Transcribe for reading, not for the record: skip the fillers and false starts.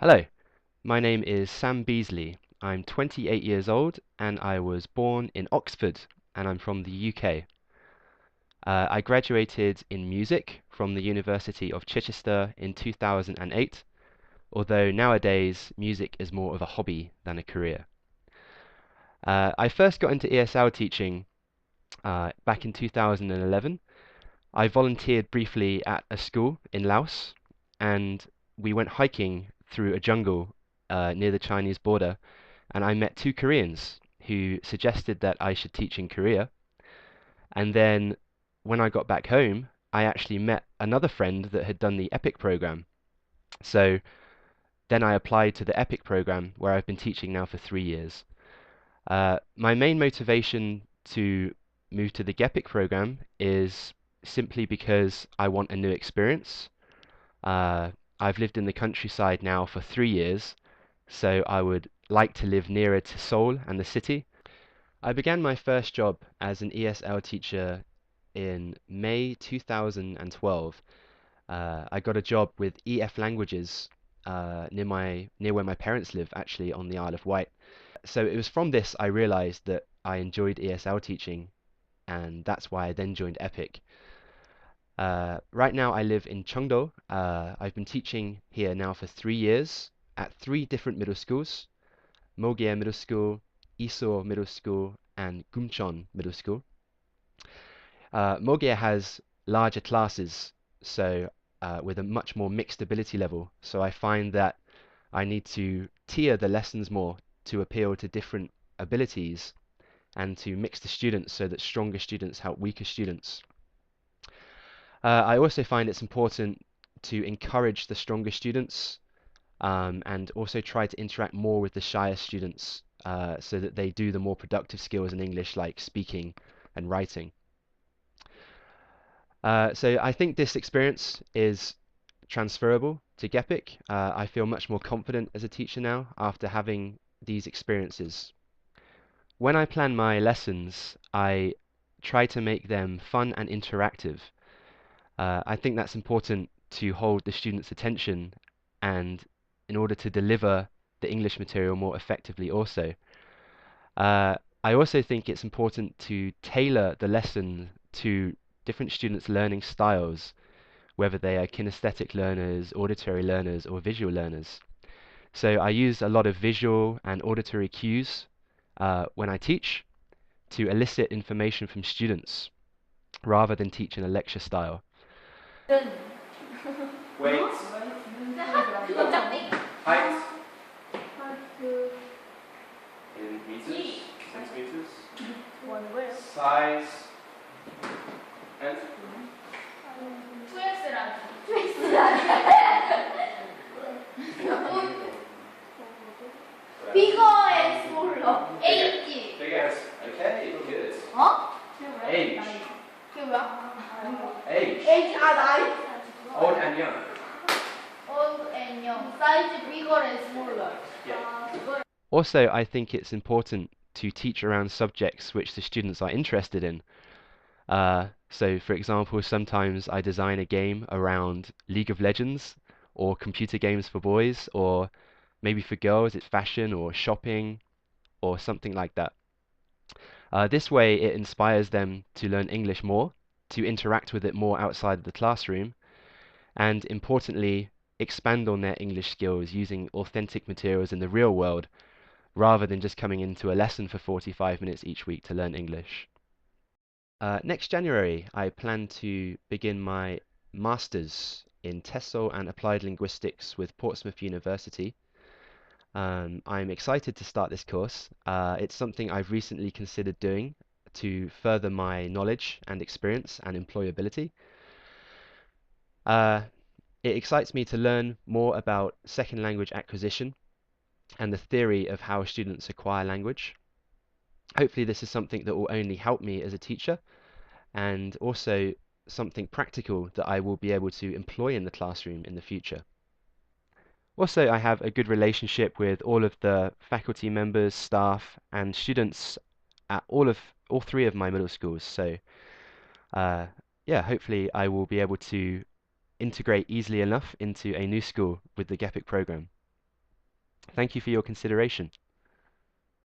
Hello, my name is Sam Beasley. I'm 28 years old and I was born in Oxford and I'm from the UK. I graduated in music from the University of Chichester in 2008, although nowadays music is more of a hobby than a career. I first got into ESL teaching back in 2011. I volunteered briefly at a school in Laos and we went hiking through a jungle near the Chinese border, and I met two Koreans who suggested that I should teach in Korea. And then when I got back home, I actually met another friend that had done the EPIK program. So then I applied to the EPIK program where I've been teaching now for 3 years. My main motivation to move to the GEPIK program is simply because I want a new experience. I've lived in the countryside now for 3 years, so I would like to live nearer to Seoul and the city. I began my first job as an ESL teacher in May 2012. I got a job with EF Languages near where my parents live, actually on the Isle of Wight. So it was from this I realized that I enjoyed ESL teaching, and that's why I then joined EPIK. Right now I live in Cheongdo. I've been teaching here now for 3 years at three different middle schools: Mogie Middle School, Iso Middle School, and Gumcheon Middle School. Mogie has larger classes, so with a much more mixed ability level. So I find that I need to tier the lessons more to appeal to different abilities and to mix the students so that stronger students help weaker students. I also find it's important to encourage the stronger students and also try to interact more with the shyer students so that they do the more productive skills in English, like speaking and writing. So I think this experience is transferable to GEPIK. I feel much more confident as a teacher now after having these experiences. When I plan my lessons, I try to make them fun and interactive. I think that's important to hold the students' attention and in order to deliver the English material more effectively also. I also think it's important to tailor the lesson to different students' learning styles, whether they are kinesthetic learners, auditory learners, or visual learners. So I use a lot of visual and auditory cues when I teach to elicit information from students rather than teach in a lecture style. Weight, height, in meters, centimeters, size, and bigger and smaller. Age. big as. Okay, good. Age. Age. Age and I. Old and young. Old and young. Size bigger and smaller. Yeah. Also, I think it's important to teach around subjects which the students are interested in. So, for example, sometimes I design a game around League of Legends or computer games for boys, or maybe for girls it's fashion or shopping or something like that. This way it inspires them to learn English more, to interact with it more outside of the classroom, and importantly, expand on their English skills using authentic materials in the real world, rather than just coming into a lesson for 45 minutes each week to learn English. Next January, I plan to begin my Masters in TESOL and Applied Linguistics with Portsmouth University. I'm excited to start this course. It's something I've recently considered doing to further my knowledge and experience and employability. It excites me to learn more about second language acquisition and the theory of how students acquire language. Hopefully this is something that will only help me as a teacher, and also something practical that I will be able to employ in the classroom in the future. Also, I have a good relationship with all of the faculty members, staff, and students at all three of my middle schools. So, yeah, hopefully I will be able to integrate easily enough into a new school with the GEPIK program. Thank you for your consideration.